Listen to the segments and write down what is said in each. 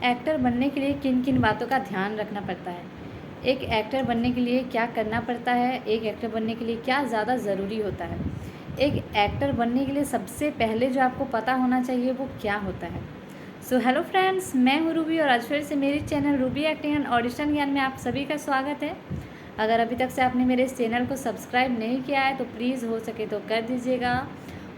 Actor बनने के लिए किन किन बातों का ध्यान रखना पड़ता है? एक एक्टर बनने के लिए क्या करना पड़ता है? एक एक्टर बनने के लिए क्या ज़्यादा ज़रूरी होता है? एक एक्टर बनने के लिए सबसे पहले जो आपको पता होना चाहिए वो क्या होता है? सो हेलो फ्रेंड्स, मैं हूँ रूबी और आज फिर से मेरे channel Ruby acting and audition ज्ञान में आप सभी का स्वागत है। अगर अभी तक से आपने मेरे इस चैनल को सब्सक्राइब नहीं किया है तो प्लीज़ हो सके तो कर दीजिएगा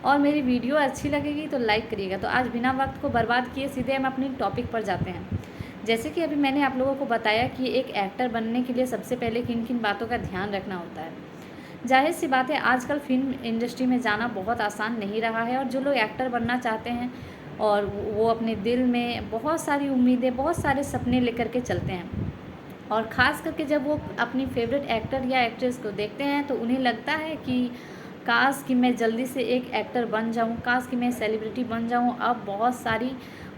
और मेरी वीडियो अच्छी लगेगी तो लाइक करिएगा। तो आज बिना वक्त को बर्बाद किए सीधे हम अपनी टॉपिक पर जाते हैं। जैसे कि अभी मैंने आप लोगों को बताया कि एक एक्टर बनने के लिए सबसे पहले किन किन बातों का ध्यान रखना होता है। जाहिर सी बात है, आजकल फिल्म इंडस्ट्री में जाना बहुत आसान नहीं रहा है और जो लोग एक्टर बनना चाहते हैं और वो अपने दिल में बहुत सारी उम्मीदें, बहुत सारे सपने लेकर के चलते हैं और ख़ास करके जब वो अपनी फेवरेट एक्टर या एक्ट्रेस को देखते हैं तो उन्हें लगता है कि काश कि मैं जल्दी से एक एक्टर बन जाऊं, काश कि मैं सेलिब्रिटी बन जाऊं। अब बहुत सारी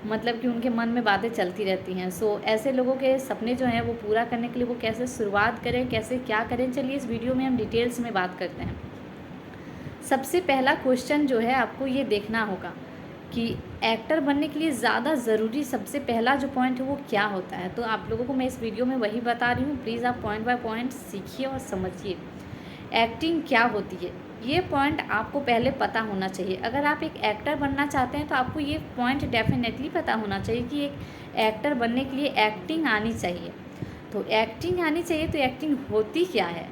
मतलब कि उनके मन में बातें चलती रहती हैं। सो ऐसे लोगों के सपने जो हैं वो पूरा करने के लिए वो कैसे शुरुआत करें, कैसे क्या करें, चलिए इस वीडियो में हम डिटेल्स में बात करते हैं। सबसे पहला क्वेश्चन जो है आपको ये देखना होगा कि एक्टर बनने के लिए ज़्यादा ज़रूरी सबसे पहला जो पॉइंट है वो क्या होता है। तो आप लोगों को मैं इस वीडियो में वही बता रही हूँ, प्लीज़ आप पॉइंट बाय पॉइंट सीखिए और समझिए एक्टिंग क्या होती है। ये पॉइंट आपको पहले पता होना चाहिए। अगर आप एक एक्टर बनना चाहते हैं तो आपको ये पॉइंट डेफिनेटली पता होना चाहिए कि एक एक्टर बनने के लिए एक्टिंग आनी चाहिए। तो एक्टिंग आनी चाहिए तो एक्टिंग होती क्या है,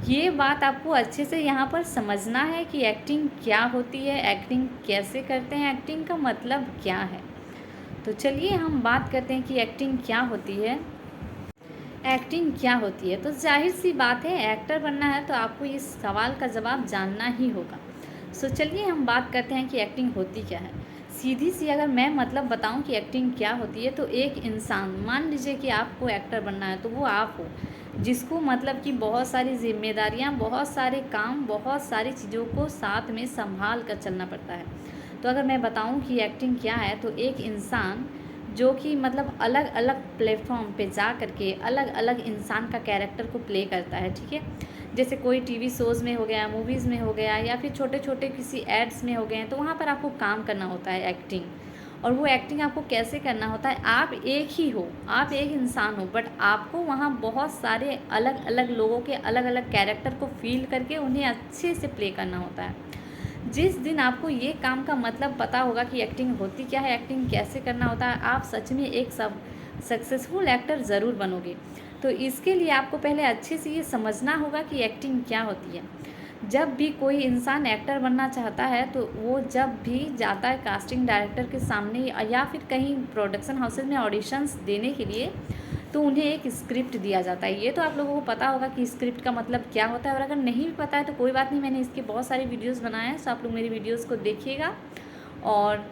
ये बात आपको अच्छे से यहाँ पर समझना है कि एक्टिंग क्या होती है, एक्टिंग कैसे करते हैं, एक्टिंग का मतलब क्या है। तो चलिए हम बात करते हैं कि एक्टिंग क्या होती है। एक्टिंग क्या होती है, तो जाहिर सी बात है एक्टर बनना है तो आपको इस सवाल का जवाब जानना ही होगा। सो चलिए हम बात करते हैं कि एक्टिंग होती क्या है। सीधी सी अगर मैं मतलब बताऊं कि एक्टिंग क्या होती है, तो एक इंसान, मान लीजिए कि आपको एक्टर बनना है तो वो आप हो जिसको मतलब कि बहुत सारी जिम्मेदारियां, बहुत सारे काम, बहुत सारी चीज़ों को साथ में संभाल कर चलना पड़ता है। तो अगर मैं बताऊं कि एक्टिंग क्या है, तो एक इंसान जो कि मतलब अलग अलग प्लेटफॉर्म पे जा करके अलग अलग इंसान का कैरेक्टर को प्ले करता है, ठीक है। जैसे कोई टीवी शोज़ में हो गया, मूवीज़ में हो गया, या फिर छोटे छोटे किसी एड्स में हो गए हैं, तो वहाँ पर आपको काम करना होता है एक्टिंग। और वो एक्टिंग आपको कैसे करना होता है, आप एक ही हो, आप एक इंसान हो, बट आपको वहाँ बहुत सारे अलग अलग लोगों के अलग अलग कैरेक्टर को फील करके उन्हें अच्छे से प्ले करना होता है। जिस दिन आपको ये काम का मतलब पता होगा कि एक्टिंग होती क्या है, एक्टिंग कैसे करना होता है, आप सच में एक सक्सेसफुल एक्टर ज़रूर बनोगे। तो इसके लिए आपको पहले अच्छे से ये समझना होगा कि एक्टिंग क्या होती है। जब भी कोई इंसान एक्टर बनना चाहता है तो वो जब भी जाता है कास्टिंग डायरेक्टर के सामने या फिर कहीं प्रोडक्शन हाउसेज में ऑडिशंस देने के लिए, तो उन्हें एक स्क्रिप्ट दिया जाता है। ये तो आप लोगों को पता होगा कि स्क्रिप्ट का मतलब क्या होता है, और अगर नहीं भी पता है तो कोई बात नहीं, मैंने इसके बहुत सारे वीडियोस बनाए हैं, सो आप लोग मेरी वीडियोस को देखिएगा। और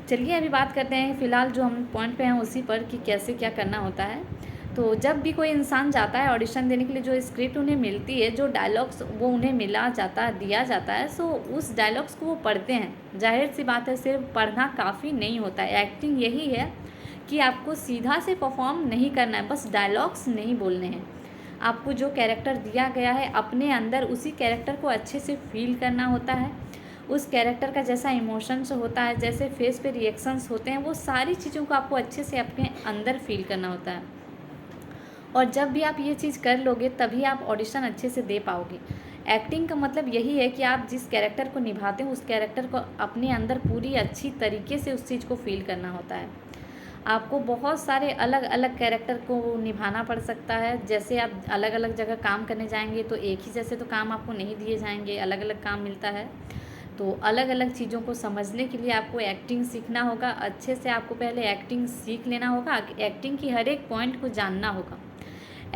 चलिए अभी बात करते हैं फ़िलहाल जो हम पॉइंट पे हैं उसी पर कि कैसे क्या करना होता है। तो जब भी कोई इंसान जाता है ऑडिशन देने के लिए, जो स्क्रिप्ट उन्हें मिलती है, जो डायलॉग्स वो उन्हें दिया जाता है, सो उस डायलॉग्स को वो पढ़ते हैं। जाहिर सी बात है, सिर्फ पढ़ना काफ़ी नहीं होता है। एक्टिंग यही है कि आपको सीधा से परफॉर्म नहीं करना है, बस डायलॉग्स नहीं बोलने हैं। आपको जो कैरेक्टर दिया गया है अपने अंदर उसी कैरेक्टर को अच्छे से फील करना होता है। उस कैरेक्टर का जैसा इमोशंस होता है, जैसे फेस पे रिएक्शंस होते हैं, वो सारी चीज़ों को आपको अच्छे से अपने अंदर फील करना होता है। और जब भी आप ये चीज़ कर लोगे तभी आप ऑडिशन अच्छे से दे पाओगे। एक्टिंग का मतलब यही है कि आप जिस कैरेक्टर को निभाते हो उस कैरेक्टर को अपने अंदर पूरी अच्छी तरीके से उस चीज़ को फील करना होता है। आपको बहुत सारे अलग अलग कैरेक्टर को निभाना पड़ सकता है। जैसे आप अलग अलग जगह काम करने जाएंगे तो एक ही जैसे तो काम आपको नहीं दिए जाएंगे, अलग अलग काम मिलता है। तो अलग अलग चीज़ों को समझने के लिए आपको एक्टिंग सीखना होगा। अच्छे से आपको पहले एक्टिंग सीख लेना होगा, एक्टिंग की हर एक पॉइंट को जानना होगा।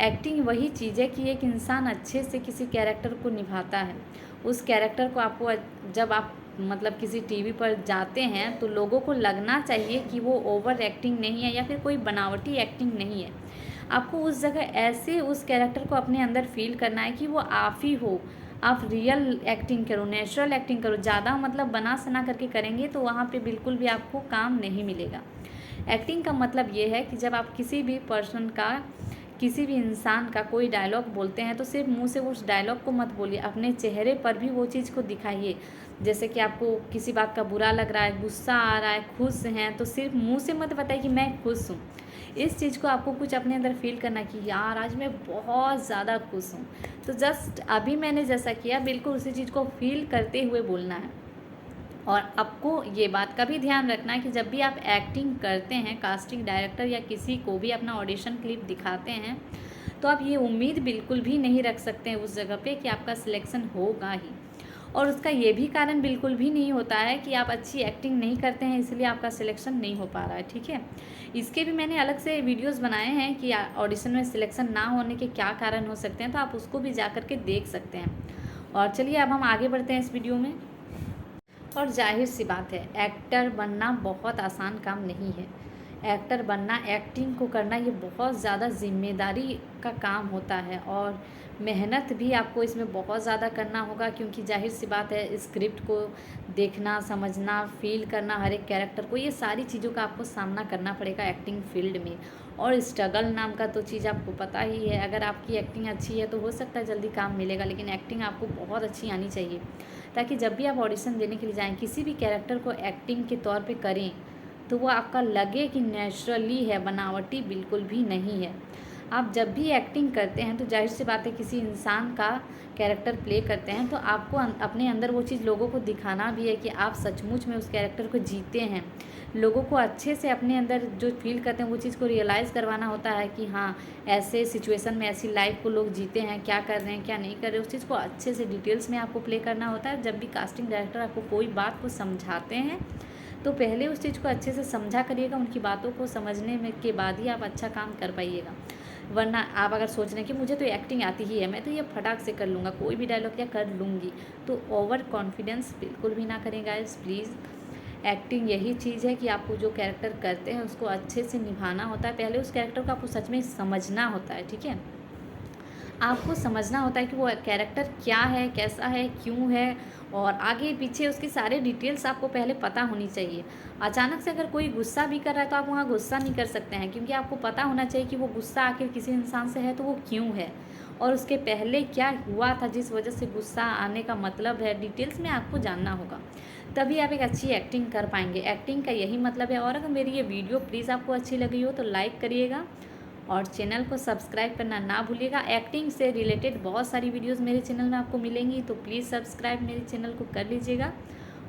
एक्टिंग वही चीज़ है कि एक इंसान अच्छे से किसी कैरेक्टर को निभाता है। उस कैरेक्टर को आपको जब आप मतलब किसी टीवी पर जाते हैं तो लोगों को लगना चाहिए कि वो ओवर एक्टिंग नहीं है या फिर कोई बनावटी एक्टिंग नहीं है। आपको उस जगह ऐसे उस कैरेक्टर को अपने अंदर फील करना है कि वो आप ही हो। आप रियल एक्टिंग करो, नेचुरल एक्टिंग करो। ज़्यादा मतलब बना सना करके करेंगे तो वहाँ पे बिल्कुल भी आपको काम नहीं मिलेगा। एक्टिंग का मतलब ये है कि जब आप किसी भी पर्सन का, किसी भी इंसान का कोई डायलॉग बोलते हैं तो सिर्फ मुंह से उस डायलॉग को मत बोलिए, अपने चेहरे पर भी वो चीज़ को दिखाइए, जैसे कि आपको किसी बात का बुरा लग रहा है, गुस्सा आ रहा है, खुश हैं, तो सिर्फ मुंह से मत बताइए कि मैं खुश हूँ। इस चीज़ को आपको कुछ अपने अंदर फ़ील करना कि यार आज मैं बहुत ज़्यादा खुश हूँ। तो जस्ट अभी मैंने जैसा किया बिल्कुल उसी चीज़ को फ़ील करते हुए बोलना है। और आपको ये बात का भी ध्यान रखना है कि जब भी आप एक्टिंग करते हैं, कास्टिंग डायरेक्टर या किसी को भी अपना ऑडिशन क्लिप दिखाते हैं, तो आप ये उम्मीद बिल्कुल भी नहीं रख सकते हैं उस जगह पे कि आपका सिलेक्शन होगा ही। और उसका ये भी कारण बिल्कुल भी नहीं होता है कि आप अच्छी एक्टिंग नहीं करते हैं इसलिए आपका सिलेक्शन नहीं हो पा रहा है, ठीक है। इसके भी मैंने अलग से वीडियोस बनाए हैं कि ऑडिशन में सिलेक्शन ना होने के क्या कारण हो सकते हैं, तो आप उसको भी जा कर के देख सकते हैं। और चलिए अब हम आगे बढ़ते हैं इस वीडियो में। और जाहिर सी बात है, एक्टर बनना बहुत आसान काम नहीं है। एक्टर बनना, एक्टिंग को करना, ये बहुत ज़्यादा ज़िम्मेदारी का काम होता है और मेहनत भी आपको इसमें बहुत ज़्यादा करना होगा, क्योंकि जाहिर सी बात है स्क्रिप्ट को देखना, समझना, फील करना हर एक कैरेक्टर को, ये सारी चीज़ों का आपको सामना करना पड़ेगा एक्टिंग फील्ड में। और स्ट्रगल नाम का तो चीज़ आपको पता ही है। अगर आपकी एक्टिंग अच्छी है तो हो सकता है जल्दी काम मिलेगा, लेकिन एक्टिंग आपको बहुत अच्छी आनी चाहिए, ताकि जब भी आप ऑडिशन देने के लिए जाएँ, किसी भी कैरेक्टर को एक्टिंग के तौर पे करें तो वो आपका लगे कि नेचुरली है, बनावटी बिल्कुल भी नहीं है। आप जब भी एक्टिंग करते हैं तो जाहिर सी बात है किसी इंसान का कैरेक्टर प्ले करते हैं, तो आपको अपने अंदर वो चीज़ लोगों को दिखाना भी है कि आप सचमुच में उस कैरेक्टर को जीते हैं। लोगों को अच्छे से अपने अंदर जो फील करते हैं वो चीज़ को रियलाइज़ करवाना होता है कि हाँ, ऐसे सिचुएशन में ऐसी लाइफ को लोग जीते हैं, क्या कर रहे हैं क्या नहीं कर रहे, उस चीज़ को अच्छे से डिटेल्स में आपको प्ले करना होता है। जब भी कास्टिंग डायरेक्टर आपको कोई बात को समझाते हैं तो पहले उस चीज़ को अच्छे से समझा करिएगा, उनकी बातों को समझने में के बाद ही आप अच्छा काम कर पाइएगा। वरना आप अगर सोच रहे हैं कि मुझे तो एक्टिंग आती ही है, मैं तो ये फटाक से कर लूँगा, कोई भी डायलॉग या कर लूँगी, तो ओवर कॉन्फिडेंस बिल्कुल भी ना करें गाइस प्लीज़। एक्टिंग यही चीज़ है कि आपको जो कैरेक्टर करते हैं उसको अच्छे से निभाना होता है। पहले उस कैरेक्टर को आपको सच में समझना होता है, ठीक है। आपको समझना होता है कि वो कैरेक्टर क्या है, कैसा है, क्यों है, और आगे पीछे उसकी सारे डिटेल्स आपको पहले पता होनी चाहिए। अचानक से अगर कोई गुस्सा भी कर रहा है तो आप वहाँ गुस्सा नहीं कर सकते हैं, क्योंकि आपको पता होना चाहिए कि वो गुस्सा आखिर किसी इंसान से है तो वो क्यों है, और उसके पहले क्या हुआ था जिस वजह से गुस्सा आने का मतलब है, डिटेल्स में आपको जानना होगा। तभी आप एक अच्छी एक्टिंग कर पाएंगे। एक्टिंग का यही मतलब है। और अगर मेरी ये वीडियो प्लीज़ आपको अच्छी लगी हो तो लाइक करिएगा और चैनल को सब्सक्राइब करना ना भूलिएगा। एक्टिंग से रिलेटेड बहुत सारी वीडियोस मेरे चैनल में आपको मिलेंगी, तो प्लीज़ सब्सक्राइब मेरे चैनल को कर लीजिएगा।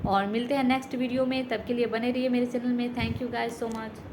और मिलते हैं नेक्स्ट वीडियो में, तब के लिए बने रहिए मेरे चैनल में। Thank you guys so much.